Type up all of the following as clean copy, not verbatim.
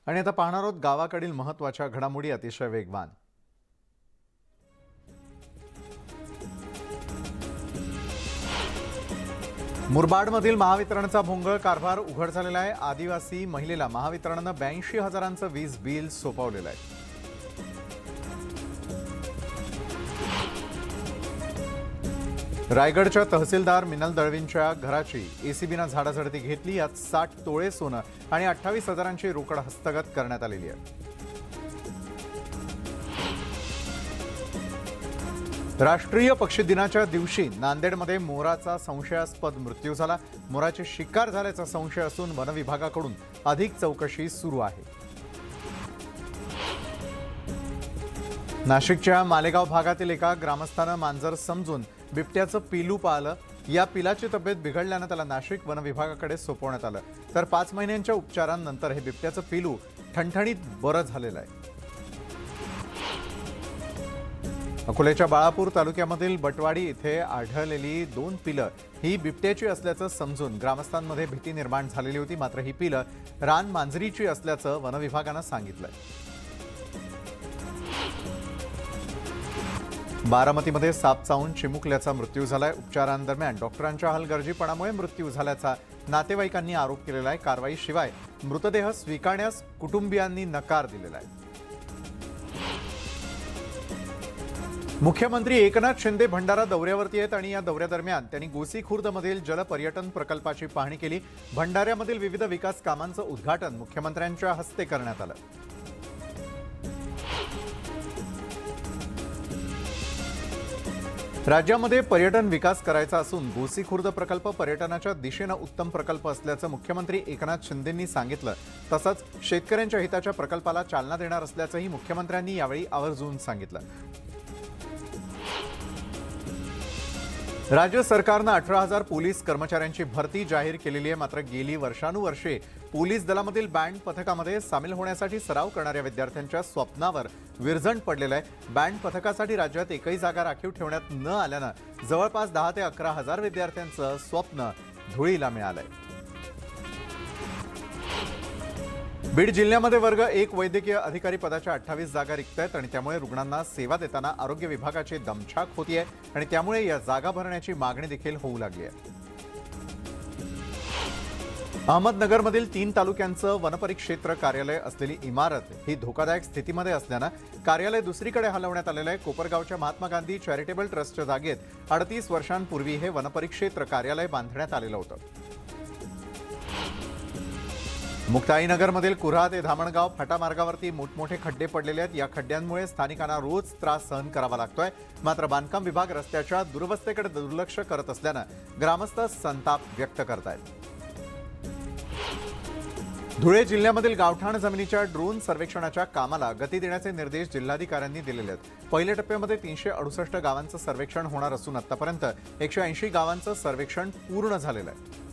आणि आता पाहणार आहोत गावाकडील महत्त्वाच्या घडामोडी अतिशय वेगवान। मुरबाडमधील महावितरणचा भोंगळ कारभार उघड झालेला आहे। आदिवासी महिलेला महावितरणने 82,000चं वीज बिल सोपवलेलं आहे। रायगडच्या तहसीलदार मिनल दळवींच्या घराची एसीबीने झाडाझडती घेतली। यात 60 तोळे सोनं आणि 28,000ची रोकड हस्तगत करण्यात आलेली आहे। राष्ट्रीय पक्षी दिनाच्या दिवशी नांदेडमध्ये मोराचा संशयास्पद मृत्यू झाला। मोराची शिकार झाल्याचा संशय असून वन विभागाकडून अधिक चौकशी सुरू आहे। नाशिकच्या मालेगाव भागातील एका ग्रामस्थाने मांजर समजून बिबट्याचं पिलू पाळलं। या पिलाची तब्येत बिघडल्याने त्याला नाशिक वन विभागाकडे सोपवण्यात आलं। तर 5 महिन्यांच्या उपचारांनंतर हे बिबट्याचं पिलू ठणठणीत बरं झालेलं आहे। अकोल्याच्या बाळापूर तालुक्यामधील बटवाडी येथे आढळलेली 2 पिलं ही बिबट्याची असल्याचं समजून ग्रामस्थांमध्ये भीती निर्माण झालेली होती। मात्र ही पिलं रान मांजरीची असल्याचं वन विभागानं सांगितलंय। बारामतीमध्ये साप चावून चिमुकल्याचा मृत्यू झालाय। उपचारांदरम्यान डॉक्टरांच्या हलगर्जीपणामुळे मृत्यू झाल्याचा नातेवाईकांनी आरोप केलेला आहे। कारवाईशिवाय मृतदेह स्वीकारण्यास कुटुंबियांनी नकार दिलेला आहे। मुख्यमंत्री एकनाथ शिंदे भंडारा दौऱ्यावरती आहेत आणि या दौऱ्यादरम्यान त्यांनी गोसी खुर्दमधील जलपर्यटन प्रकल्पाची पाहणी केली। भंडाऱ्यामधील विविध विकास कामांचं उद्घाटन मुख्यमंत्र्यांच्या हस्ते करण्यात आलं। राज्यामध्ये पर्यटन विकास करायचा असून गोसी खुर्द प्रकल्प पर्यटनाच्या दिशेने उत्तम प्रकल्प असल्याचं मुख्यमंत्री एकनाथ शिंदेंनी सांगितलं। तसंच शेतकऱ्यांच्या हिताच्या प्रकल्पाला चालना देणार असल्याचंही मुख्यमंत्र्यांनी यावेळी आवर्जून सांगितलं। राज्य सरकारनं 18,000 पोलीस कर्मचाऱ्यांची भरती जाहीर केलेली आहे। मात्र गेली वर्षानुवर्षे पोलीस दलामधील बँड पथकामध्ये सामील होण्यासाठी सराव करणाऱ्या विद्यार्थ्यांच्या स्वप्नावर विरजण पडलेलं आहे। बँड पथकासाठी राज्यात एकही जागा राखीव ठेवण्यात न आल्यानं जवळपास 10 ते 11,000 विद्यार्थ्यांचं स्वप्न धुळीला मिळालंय। बीड जिल्ह्यामध्ये वर्ग 1 वैद्यकीय अधिकारी पदाच्या 28 जागा रिक्त आहेत आणि त्यामुळे रुग्णांना सेवा देताना आरोग्य विभागाची दमछाक होतीये आणि त्यामुळे या जागा भरण्याची मागणी देखील होऊ लागली आहे। अहमदनगरमधील 3 तालुक्यांचं वनपरिक्षेत्र कार्यालय असलेली इमारत ही धोकादायक स्थितीमध्ये असल्यानं कार्यालय दुसरीकडे हलवण्यात आलेलं आहे। कोपरगावच्या महात्मा गांधी चॅरिटेबल ट्रस्टच्या जागेत 38 वर्षांपूर्वी हे वनपरिक्षेत्र कार्यालय बांधण्यात आलेलं होतं। मुक्ताईनगरमधील कुऱ्हा ते धामणगाव फाटा मार्गावरती मोठमोठे खड्डे पडलेले आहेत। या खड्ड्यांमुळे स्थानिकांना रोज त्रास सहन करावा लागतोय। मात्र बांधकाम विभाग रस्त्याच्या दुरवस्थेकडे दुर्लक्ष करत असल्यानं ग्रामस्थ संताप व्यक्त करतायत। धुळे जिल्ह्यामधील गावठाण जमिनीच्या ड्रोन सर्वेक्षणाच्या कामाला गती देण्याचे निर्देश जिल्हाधिकाऱ्यांनी दिलेले आहेत। पहिल्या टप्प्यामध्ये 368 गावांचं सर्वेक्षण होणार असून आतापर्यंत 180 गावांचं सर्वेक्षण पूर्ण झालेलं आहे।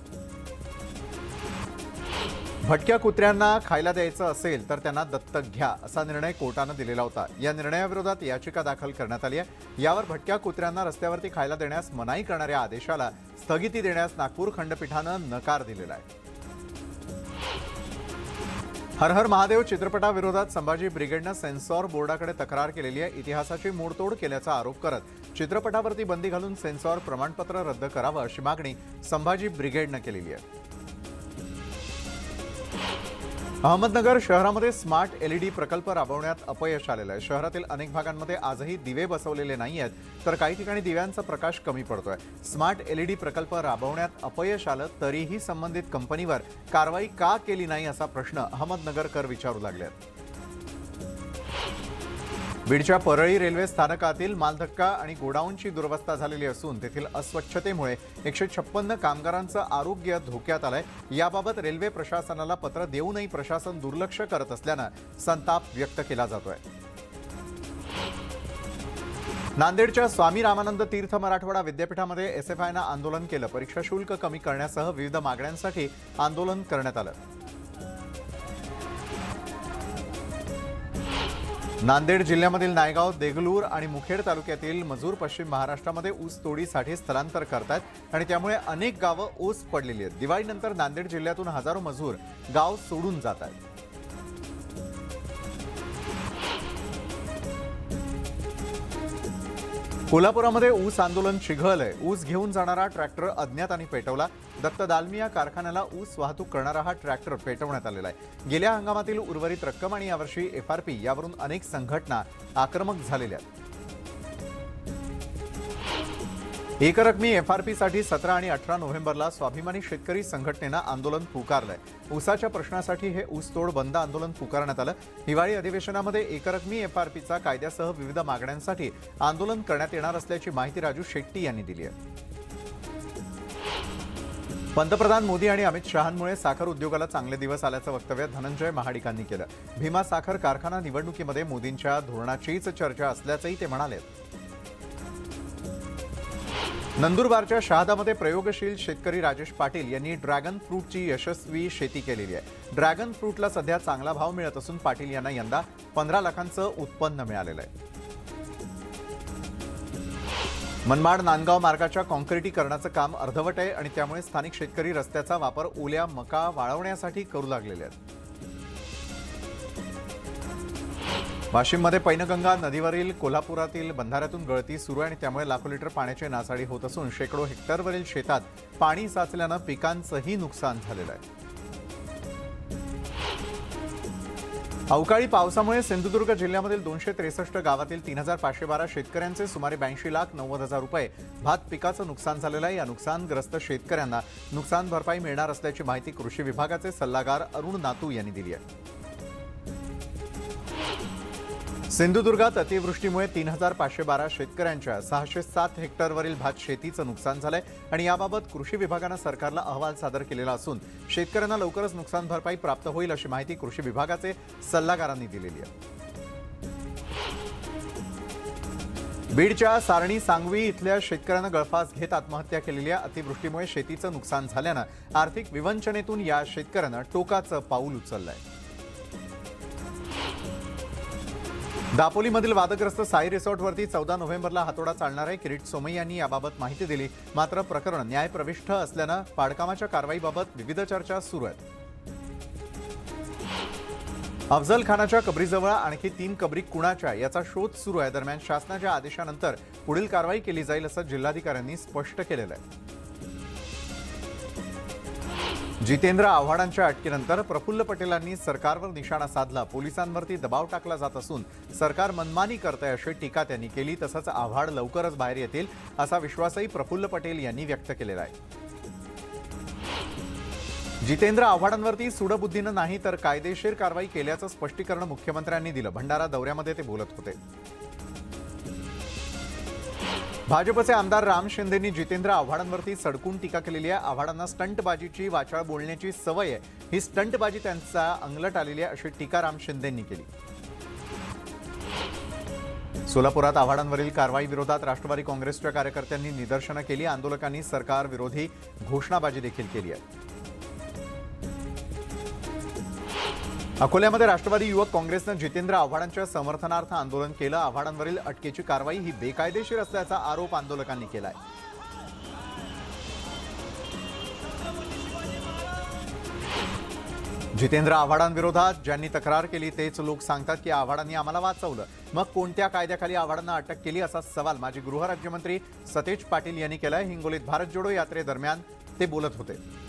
भटक्या कुत्र्यांना खायला द्यायचं असेल तर त्यांना दत्तक घ्या असा निर्णय कोर्टानं दिलेला होता। या निर्णयाविरोधात याचिका दाखल करण्यात आली आहे। यावर भटक्या कुत्र्यांना रस्त्यावरती खायला देण्यास मनाई करणाऱ्या आदेशाला स्थगिती देण्यास नागपूर खंडपीठानं नकार दिलेला आहे। हर हर महादेव चित्रपटाविरोधात संभाजी ब्रिगेडनं सेन्सॉर बोर्डाकडे तक्रार केलेली आहे। इतिहासाची मोडतोड केल्याचा आरोप करत चित्रपटावरती बंदी घालून सेन्सॉर प्रमाणपत्र रद्द करावं अशी मागणी संभाजी ब्रिगेडनं केलेली आहे। अहमदनगर शहरामध्ये स्मार्ट LED प्रकल्प राबवण्यात अपयश आलेलं आहे। शहरातील अनेक भागांमध्ये आजही दिवे बसवलेले नाही आहेत, तर काही ठिकाणी दिव्यांचा प्रकाश कमी पडतोय। स्मार्ट LED प्रकल्प राबवण्यात अपयश आलं तरीही संबंधित कंपनीवर कारवाई का केली नाही असा प्रश्न अहमदनगरकर विचारू लागले आहेत। बीडच्या परळी रेल्वे स्थानकातील मालधक्का आणि गोडाऊनची दुरवस्था झालेली असून तेथील अस्वच्छतेमुळे 156 कामगारांचं आरोग्य धोक्यात आलंय। याबाबत रेल्वे प्रशासनाला पत्र देऊनही प्रशासन दुर्लक्ष करत असल्यानं संताप व्यक्त केला जातोय। नांदेडच्या स्वामी रामानंद तीर्थ मराठवाडा विद्यापीठामध्ये SFIनं आंदोलन केलं। परीक्षा शुल्क कमी करण्यासह विविध मागण्यांसाठी आंदोलन करण्यात आलं। नांदेड जिल्ह्यामधील नायगाव, देगलूर आणि मुखेड तालुक्यातील मजूर पश्चिम महाराष्ट्रामध्ये ऊस तोडीसाठी स्थलांतर करतात आणि त्यामुळे अनेक गावं ओस पडलेली आहेत। दिवाळीनंतर नांदेड जिल्ह्यातून हजारो मजूर गाव सोडून जात आहेत। कोल्हापुरामध्ये ऊस आंदोलन चिघळलंय. ऊस घेऊन जाणारा ट्रॅक्टर अज्ञातांनी पेटवला. दत्त दालमिया कारखान्याला ऊस वाहतूक करणारा हा ट्रॅक्टर पेटवण्यात आलेला आहे. गेल्या हंगामातील उर्वरित रक्कम आणि यावर्षी FRP यावरून अनेक संघटना आक्रमक झालेल्या आहेत. एकरकमी FRP साठी 17 आणि 18 नोव्हेंबरला स्वाभिमानी शेतकरी संघटनेनं आंदोलन पुकारलंय. ऊसाच्या प्रश्नासाठी हे ऊसतोड बंद आंदोलन पुकारण्यात आलं. हिवाळी अधिवेशनामध्ये एकरकमी FRPचा कायद्यासह विविध मागण्यांसाठी आंदोलन करण्यात येणार असल्याची माहिती राजू शेट्टी यांनी दिली आहे. पंतप्रधान मोदी आणि अमित शहांमुळे साखर उद्योगाला चांगले दिवस आल्याचं वक्तव्य धनंजय महाडिकांनी केलं. भीमा साखर कारखाना निवडणुकीमध्ये मोदींच्या धोरणाचीच चर्चा असल्याचंही ते म्हणाले. नंदुरबारच्या शहादामध्ये प्रयोगशील शेतकरी राजेश पाटील यांनी ड्रॅगन फ्रूटची यशस्वी शेती केलेली आहे. ड्रॅगन फ्रूटला सध्या चांगला भाव मिळत असून पाटील यांना यंदा 15 लाखांचं उत्पन्न मिळालेलं आहे. मनमाड नांदगाव मार्गाच्या काँक्रिटीकरणाचं काम अर्धवट आहे आणि त्यामुळे स्थानिक शेतकरी रस्त्याचा वापर ओल्या मका वाळवण्यासाठी करू लागलेले आहेत. वाशिममध्ये पैनगंगा नदीवरील कोल्हापुरातील बंधाऱ्यातून गळती सुरू आहे आणि त्यामुळे लाखो लिटर पाण्याची नासाडी होत असून शेकडो हेक्टरवरील शेतात पाणी साचल्यानं पिकांचंही नुकसान झालेलं आहे. अवकाळी पावसामुळे सिंधुदुर्ग जिल्ह्यामधील 263 गावातील 3512 शेतकऱ्यांचे सुमारे 82,90,000 रुपये भात पिकाचं नुकसान झालेलं आहे. या नुकसानग्रस्त शेतकऱ्यांना नुकसान भरपाई मिळणार असल्याची माहिती कृषी विभागाचे सल्लागार अरुण नातू यांनी दिली आहे. सिंधुदुर्गात अतिवृष्टीमुळे 3512 शेतकऱ्यांच्या 607 हेक्टरवरील भात शेतीचं नुकसान झालंय आणि याबाबत कृषी विभागानं सरकारला अहवाल सादर केलेला असून शेतकऱ्यांना लवकरच नुकसान भरपाई प्राप्त होईल अशी माहिती कृषी विभागाचे सल्लागारांनी दिलेली आहे. बीडच्या सारणी सांगवी इथल्या शेतकऱ्यानं गळफास घेत आत्महत्या केलेली आहे. अतिवृष्टीमुळे शेतीचं नुकसान झाल्यानं आर्थिक विवंचनेतून या शेतकऱ्यानं टोकाचं पाऊल उचललंय. दापोलीमधील वादग्रस्त साई रिसॉर्टवरती 14 नोव्हेंबरला हातोडा चालणार आहे. किरीट सोमय्या यांनी याबाबत माहिती दिली. मात्र प्रकरण न्यायप्रविष्ठ असल्यानं पाडकामाच्या कारवाईबाबत विविध चर्चा सुरू आहेत. अफजल खानाच्या कबरीजवळ आणखी 3 कबरी कुणाच्या याचा शोध सुरू आहे. दरम्यान शासनाच्या आदेशानंतर पुढील कारवाई केली जाईल असं जिल्हाधिकाऱ्यांनी स्पष्ट केलेलं आहे. जितेंद्र आव्हाडांच्या अटकेनंतर प्रफुल्ल पटेलांनी सरकारवर निशाणा साधला. पोलिसांवरती दबाव टाकला जात असून सरकार मनमानी करतंय अशी टीका त्यांनी केली. तसंच आव्हाड लवकरच बाहेर येतील असा विश्वासही प्रफुल्ल पटेल यांनी व्यक्त केलेला आहे. जितेंद्र आव्हाडांवरती सूडबुद्धीनं नाही तर कायदेशीर कारवाई केल्याचं स्पष्टीकरण मुख्यमंत्र्यांनी दिलं. भंडारा दौऱ्यामध्ये ते बोलत होते. भाजपचे आमदार राम शिंदेंनी जितेंद्र आव्हाडांवरती सडकून टीका केलेली आहे. आव्हाडांना स्टंटबाजीची वाचाळ बोलण्याची सवय आहे. ही स्टंटबाजी त्यांचा अंगलट आलेली आहे अशी टीका राम शिंदेंनी केली. सोलापुरात आव्हाडांवरील कारवाई विरोधात राष्ट्रवादी काँग्रेसच्या कार्यकर्त्यांनी निदर्शनं केली. आंदोलकांनी सरकार विरोधी घोषणाबाजी देखील केली आहे. अकोल्यामध्ये राष्ट्रवादी युवक काँग्रेसनं जितेंद्र आव्हाडांच्या समर्थनार्थ आंदोलन केलं. आव्हाडांवरील अटकेची कारवाई ही बेकायदेशीर असल्याचा आरोप आंदोलकांनी केलाय. जितेंद्र आव्हाडांविरोधात ज्यांनी तक्रार केली तेच लोक सांगतात की आव्हाडांनी आम्हाला वाचवलं. मग कोणत्या कायद्याखाली आव्हाडांना अटक केली असा सवाल माजी गृहराज्यमंत्री सतेज पाटील यांनी केलाय. हिंगोलीत भारत जोडो यात्रेदरम्यान ते बोलत होते.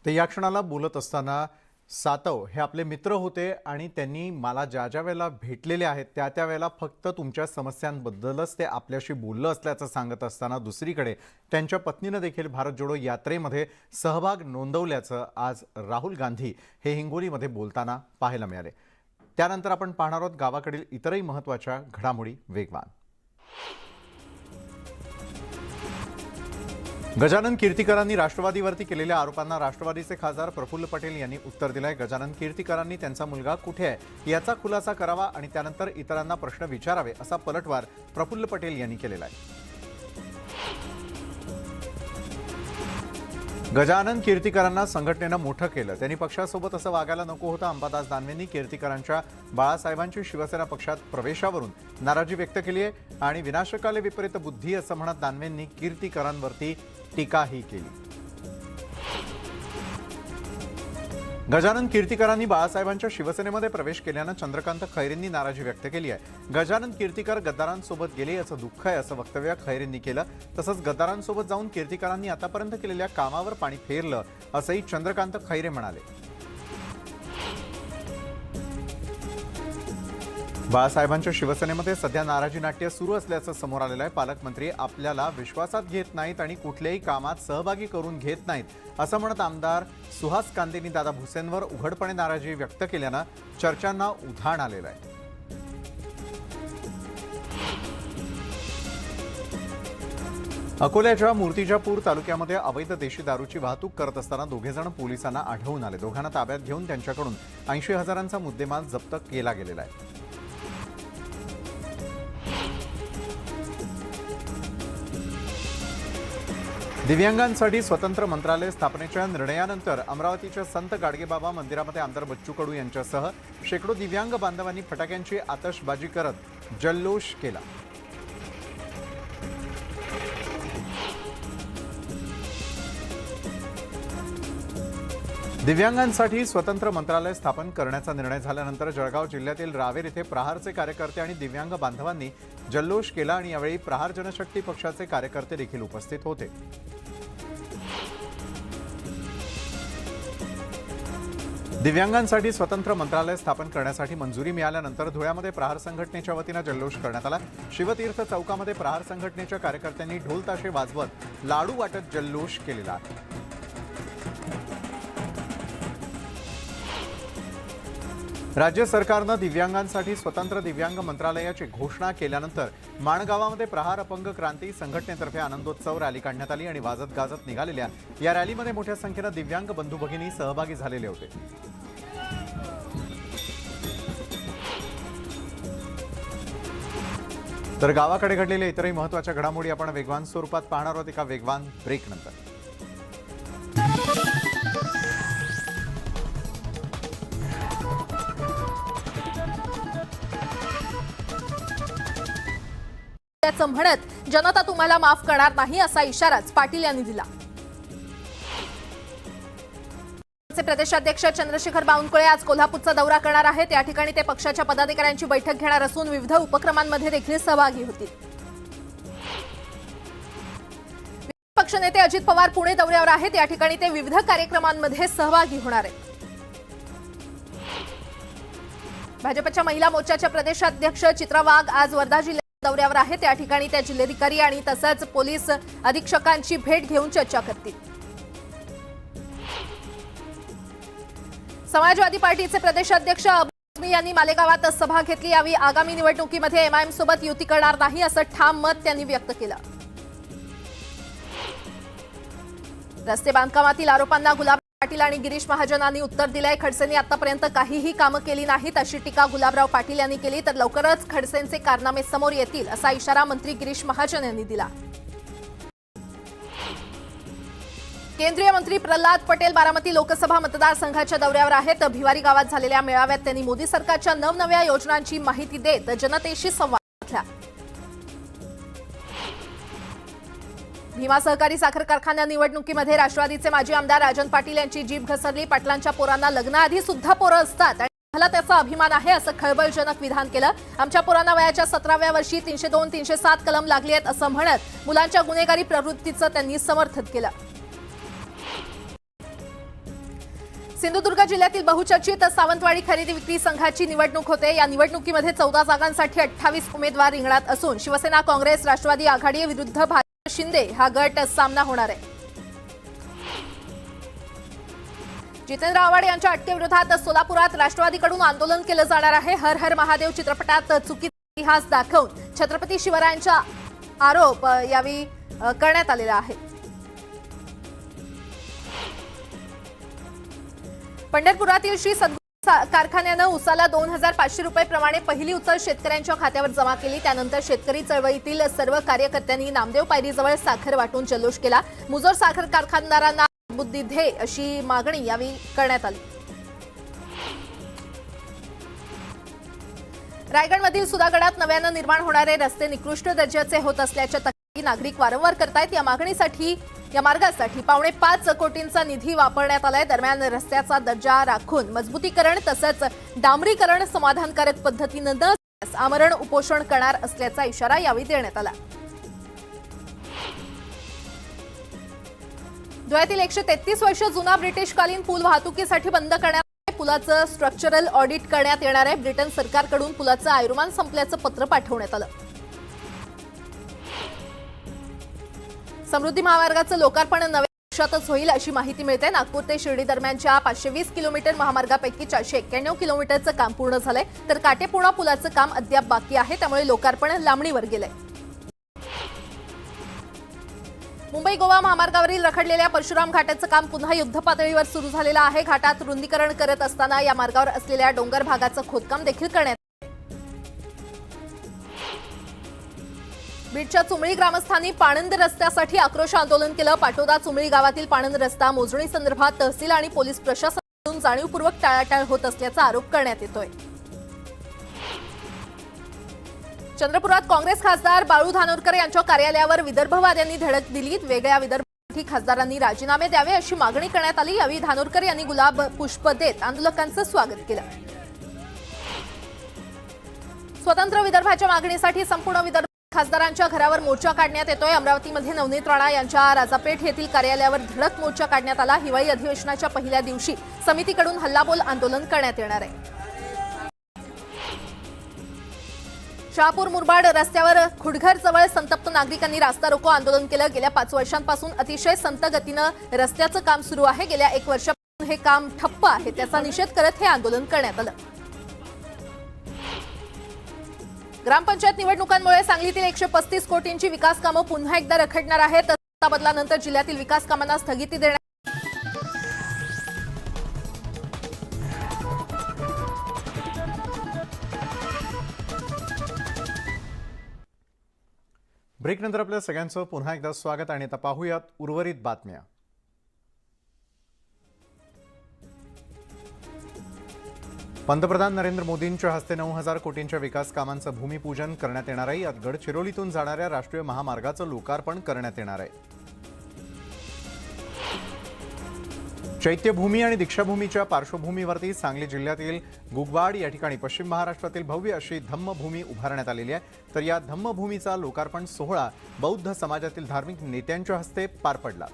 ते या क्षणाला बोलत असताना सातव हे आपले मित्र होते आणि त्यांनी मला ज्या ज्या वेळेला भेटलेले आहेत त्या त्या वेळेला फक्त तुमच्या समस्यांबद्दलच ते आपल्याशी बोललं असल्याचं सांगत असताना दुसरीकडे त्यांच्या पत्नीनं देखील भारत जोडो यात्रेमध्ये सहभाग नोंदवल्याचं आज राहुल गांधी हे हिंगोलीमध्ये बोलताना पाहायला मिळाले. त्यानंतर आपण पाहणार आहोत गावाकडील इतरही महत्त्वाच्या घडामोडी वेगवान. गजानन कीर्तीकरांनी राष्ट्रवादीवरती केलेल्या आरोपांना राष्ट्रवादीचे खासदार प्रफुल्ल पटेल यांनी उत्तर दिलंय. गजानन कीर्तीकरांनी त्यांचा मुलगा कुठे आहे याचा खुलासा करावा आणि त्यानंतर इतरांना प्रश्न विचारावे असा पलटवार प्रफुल्ल पटेल यांनी केलेला आहे. गजानन कीर्तीकरांना संघटनेनं मोठं केलं. त्यांनी पक्षासोबत असं वागायला नको होतं. अंबादास दानवेंनी कीर्तीकरांच्या बाळासाहेबांची शिवसेना पक्षात प्रवेशावरून नाराजी व्यक्त केली आहे आणि विनाशकाले विपरीत बुद्धी असं म्हणत दानवेंनी कीर्तीकरांवरती टीकाही केली. गजानन कीर्तीकरांनी बाळासाहेबांच्या शिवसेनेमध्ये प्रवेश केल्यानं चंद्रकांत खैरेंनी नाराजी व्यक्त केली आहे. गजानन कीर्तीकर गद्दारांसोबत गेले याचं दुःख आहे असं वक्तव्य खैरेंनी केलं. तसंच गद्दारांसोबत जाऊन कीर्तीकरांनी आतापर्यंत केलेल्या कामावर पाणी फेरलं असंही चंद्रकांत खैरे म्हणाले. बाळासाहेबांच्या शिवसेनेमध्ये सध्या नाराजी नाट्य सुरू असल्याचं समोर आलेलं आहे. पालकमंत्री आपल्याला विश्वासात घेत नाहीत आणि कुठल्याही कामात सहभागी करून घेत नाहीत असं म्हणत आमदार सुहास कांदेंनी दादा भुसेंवर उघडपणे नाराजी व्यक्त केल्यानं चर्चांना उधाण आलेलं आहे. अकोल्याच्या मूर्तिजापूर तालुक्यामध्ये अवैध देशी दारूची वाहतूक करत असताना दोघेजण पोलिसांना आढळून आले. दोघांना ताब्यात घेऊन त्यांच्याकडून 80,000चा मुद्देमाल जप्त केला गेलेला आहे. दिव्यांगांसाठी स्वतंत्र मंत्रालय स्थापनेच्या निर्णयानंतर अमरावतीच्या संत गाडगेबाबा मंदिरामध्ये आमदार बच्चू कडू यांच्यासह शेकडो दिव्यांग बांधवांनी फटाक्यांची आतषबाजी करत जल्लोष केला. दिव्यांगांसाठी स्वतंत्र मंत्रालय स्थापन करण्याचा निर्णय झाल्यानंतर जळगाव जिल्ह्यातील रावेर येथे प्रहारचे कार्यकर्ते आणि दिव्यांग बांधवांनी जल्लोष केला आणि यावेळी प्रहार जनशक्ती पक्षाचे कार्यकर्ते देखील उपस्थित होते. दिव्यांगांसाठी स्वतंत्र मंत्रालय स्थापन करण्यासाठी मंजुरी मिळाल्यानंतर धुळ्यामध्ये प्रहार संघटनेच्या वतीनं जल्लोष करण्यात आला. शिवतीर्थ चौकामध्ये प्रहार संघटनेच्या कार्यकर्त्यांनी ढोल ताशे वाजवत लाडू वाटत जल्लोष केलेला आहे. राज्य सरकारनं दिव्यांगांसाठी स्वतंत्र दिव्यांग मंत्रालयाची घोषणा केल्यानंतर माणगावामध्ये प्रहार अपंग क्रांती संघटनेतर्फे आनंदोत्सव रॅली काढण्यात आली आणि वाजत गाजत निघालेल्या या रॅलीमध्ये मोठ्या संख्येनं दिव्यांग बंधू भगिनी सहभागी झालेले होते. तर गावाकडे घडलेल्या इतरही महत्त्वाच्या घडामोडी आपण वेगवान स्वरूपात पाहणार आहोत एका वेगवान ब्रेक नंतर. म्हणत जनता तुम्हाला माफ करणार नाही असा इशाराच पाटील यांनी दिला. प्रदेशाध्यक्ष चंद्रशेखर बावनकुळे आज कोल्हापूरचा दौरा करणार आहेत. या ठिकाणी ते पक्षाच्या पदाधिकाऱ्यांची बैठक घेणार असून विविध उपक्रमांमध्ये देखील सहभागी होतील. पक्षनेते अजित पवार पुणे दौऱ्यावर आहेत. या ठिकाणी ते विविध कार्यक्रमांमध्ये सहभागी होणार आहेत. भाजपच्या महिला मोर्चाच्या प्रदेशाध्यक्ष चित्रा वाघ आज वर्धा जिल्ह्यात दौऱ्यावर आहेत. या ठिकाणी त्या जिल्हाधिकारी आणि तसंच पोलीस अधीक्षकांची भेट घेऊन चर्चा करतील. समाजवादी पार्टीचे प्रदेशाध्यक्ष अबू आझमी यांनी मालेगावात सभा घेतली. यावेळी आगामी निवडणुकीमध्ये एमआयएम सोबत युती करणार नाही असं ठाम मत त्यांनी व्यक्त केलं. रस्ते बांधकामातील आरोपांना गुलाबराव पाटील आणि गिरीश महाजनांनी उत्तर दिलंय. खडसेंनी आतापर्यंत काहीही कामं केली नाहीत अशी टीका गुलाबराव पाटील यांनी केली. तर लवकरच खडसेंचे कारनामे समोर येतील असा इशारा मंत्री गिरीश महाजन यांनी दिला. केंद्रीय मंत्री प्रल्हाद पटेल बारामती लोकसभा मतदारसंघाच्या दौऱ्यावर आहेत. भिवारी गावात झालेल्या मेळाव्यात त्यांनी मोदी सरकारच्या नवनव्या योजनांची माहिती देत जनतेशी संवाद साधला. भीमा सहकारी साखर कारखाना निवडणुकीमध्ये राष्ट्रवादीचे माजी आमदार राजन पाटील यांची जीभ घसरली. पाटलांच्या पोरांना लग्नाआधी सुद्धा पोरं असतात आणि मला त्याचा अभिमान आहे असं खळबळजनक विधान केलं. आमच्या पोरांना वयाच्या 17व्या वर्षी 302, 307 कलम लागली आहेत असं म्हणत मुलांच्या गुन्हेगारी प्रवृत्तीचं त्यांनी समर्थन केलं. सिंधुदुर्ग जिल्ह्यातील बहुचर्चित सावंतवाडी खरेदी विक्री संघाची निवडणूक होते. या निवडणुकीमध्ये 14 जागांसाठी 28 उमेदवार रिंगणात असून शिवसेना, काँग्रेस, राष्ट्रवादी आघाडी विरुद्ध भाजप शिंदे हा गट सामना होणार आहे. जितेंद्र आव्हाड यांच्या अटकेविरोधात सोलापुरात राष्ट्रवादीकडून आंदोलन केलं जाणार आहे. हर हर महादेव चित्रपटात चुकीचा इतिहास दाखवून छत्रपती शिवरायांचा आरोप यावेळी करण्यात आलेला आहे. पंढरपुरातील श्री सद्गुरू कारखान्यानं उसाला 2,500 रुपये प्रमाणे पहिली उचल शेतकऱ्यांच्या खात्यावर जमा केली. त्यानंतर शेतकरी चळवळीतील सर्व कार्यकर्त्यांनी नामदेव पायरीजवळ साखर वाटून जल्लोष केला. मुजोर साखर कारखानदारांना बुद्धी दे अशी मागणी यावेळी करण्यात आली. रायगडमधील सुधागडात नव्यानं निर्माण होणारे रस्ते निकृष्ट दर्जाचे होत असल्याच्या तक्रारी नागरिक वारंवार करतायत. या मार्गासाठी 5.5 कोटींचा निधी वापरण्यात आलाय. दरम्यान रस्त्याचा दर्जा राखून मजबूतीकरण तसंच डांबरीकरण समाधानकारक पद्धतीनं न झाल्यास आमरण उपोषण करणार असल्याचा इशारा यावेळी देण्यात आला. धुळ्यातील 133 वर्ष जुना ब्रिटिशकालीन पूल वाहतुकीसाठी बंद करण्यात पुलाचं स्ट्रक्चरल ऑडिट करण्यात येणार आहे. ब्रिटन सरकारकडून पुलाचं आयुर्मान संपल्याचं पत्र पाठवण्यात आलं. समृद्धी महामार्गाचं लोकार्पण नव्या वर्षातच होईल अशी माहिती मिळते. नागपूर ते शिर्डी दरम्यानच्या 520 किलोमीटर महामार्गापैकी 491 किलोमीटरचं काम पूर्ण झालंय, तर काटेपूर्णा पुलाचं काम अद्याप बाकी आहे. त्यामुळे लोकार्पण लांबणीवर गेलंय. मुंबई गोवा महामार्गावरील रखडलेल्या परशुराम घाटाचं काम पुन्हा युद्धपातळीवर सुरू झालेलं आहे. घाटात रुंदीकरण करत असताना या मार्गावर असलेल्या डोंगर भागाचं खोदकाम देखील करण्यात. बीडच्या चुमळी ग्रामस्थांनी पाणंद रस्त्यासाठी आक्रोश आंदोलन केलं. पाटोदा चुमळी गावातील पाणंद रस्ता मोजणी संदर्भात तहसील आणि पोलीस प्रशासनाकडून जाणीवपूर्वक टाळाटाळ होत असल्याचा आरोप करण्यात येतोय. चंद्रपुरात काँग्रेस खासदार बाळू धानोरकर यांच्या कार्यालयावर विदर्भवाद्यांनी धडक दिली. वेगळ्या विदर्भासाठी खासदारांनी राजीनामे द्यावे अशी मागणी करण्यात आली. यावेळी धानोरकर यांनी गुलाब पुष्प देत आंदोलकांचं स्वागत केलं. स्वतंत्र विदर्भाच्या मागणीसाठी संपूर्ण विदर्भ खासदारांच्या घरावर मोर्चा काढण्यात येतोय. अमरावतीमध्ये नवनीत राणा यांच्या राजापेठ येथील कार्यालयावर धडक मोर्चा काढण्यात आला. हिवाळी अधिवेशनाच्या पहिल्या दिवशी समितीकडून हल्लाबोल आंदोलन करण्यात येणार आहे. शहापूर मुरबाड रस्त्यावर खुडघर जवळ संतप्त नागरिकांनी रास्ता रोको आंदोलन केलं. गेल्या 5 वर्षांपासून अतिशय संत गतीनं रस्त्याचं काम सुरू आहे. गेल्या 1 वर्षापासून हे काम ठप्प आहे. त्याचा निषेध करत हे आंदोलन करण्यात आलं. ग्रामपंचायत निवडणुकांमुळे सांगलीतील 135 कोटींची विकास कामं पुन्हा एकदा रखडणार आहेत. सत्ता बदलानंतर जिल्ह्यातील विकास कामांना स्थगिती देण्यात. ब्रेकनंतर आपल्या सगळ्यांचं पुन्हा एकदा स्वागत आणि आता पाहूयात उर्वरित बातम्या. पंतप्रधान नरेंद्र मोदींच्या हस्ते 9,000 कोटींच्या विकास कामांचं भूमिपूजन करण्यात येणार आहे. यात गडचिरोलीतून जाणाऱ्या राष्ट्रीय महामार्गाचं लोकार्पण करण्यात येणार आहे. चैत्यभूमी आणि दीक्षाभूमीच्या पार्श्वभूमीवरती सांगली जिल्ह्यातील गुगवाड या ठिकाणी पश्चिम महाराष्ट्रातील भव्य अशी धम्मभूमी उभारण्यात आलेली आहे. तर या धम्मभूमीचा लोकार्पण सोहळा बौद्ध समाजातील धार्मिक नेत्यांच्या हस्ते पार पडला.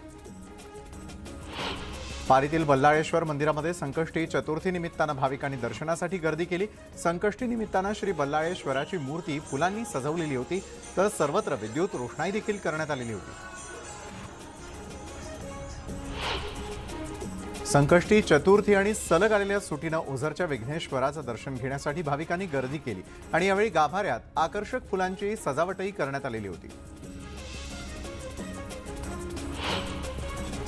पारीतील बल्लाळेश्वर मंदिरामध्ये संकष्टी चतुर्थी निमित्तानं भाविकांनी दर्शनासाठी गर्दी केली. संकष्टी निमित्तानं श्री बल्लाळेश्वराची मूर्ती फुलांनी सजवलेली होती, तर सर्वत्र विद्युत रोषणाई देखील करण्यात आलेली होती. संकष्टी चतुर्थी आणि सलग आलेल्या सुटीनं ओझरच्या विघ्नेश्वराचं दर्शन घेण्यासाठी भाविकांनी गर्दी केली आणि यावेळी गाभाऱ्यात आकर्षक फुलांची सजावटही करण्यात आलेली होती.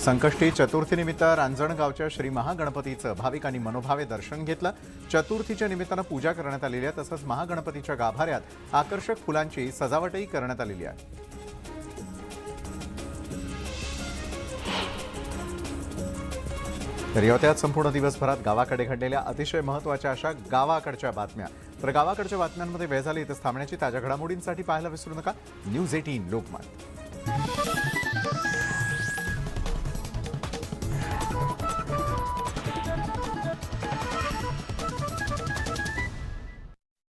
संकष्टी चतुर्थीनिमित्त रांजणगावच्या श्री महागणपतीचं भाविकांनी मनोभावे दर्शन घेतलं. चतुर्थीच्या निमित्तानं पूजा करण्यात आलेली आहे. तसंच महागणपतीच्या गाभाऱ्यात आकर्षक फुलांची सजावटही करण्यात आलेली आहे. तर होत्यात संपूर्ण दिवसभरात गावाकडे घडलेल्या अतिशय महत्त्वाच्या अशा गावाकडच्या बातम्या. तर गावाकडच्या बातम्यांमध्ये वेळ झाली इथं थांबण्याची. ताज्या घडामोडींसाठी पाहायला विसरू नका न्यूज 18 लोकमत.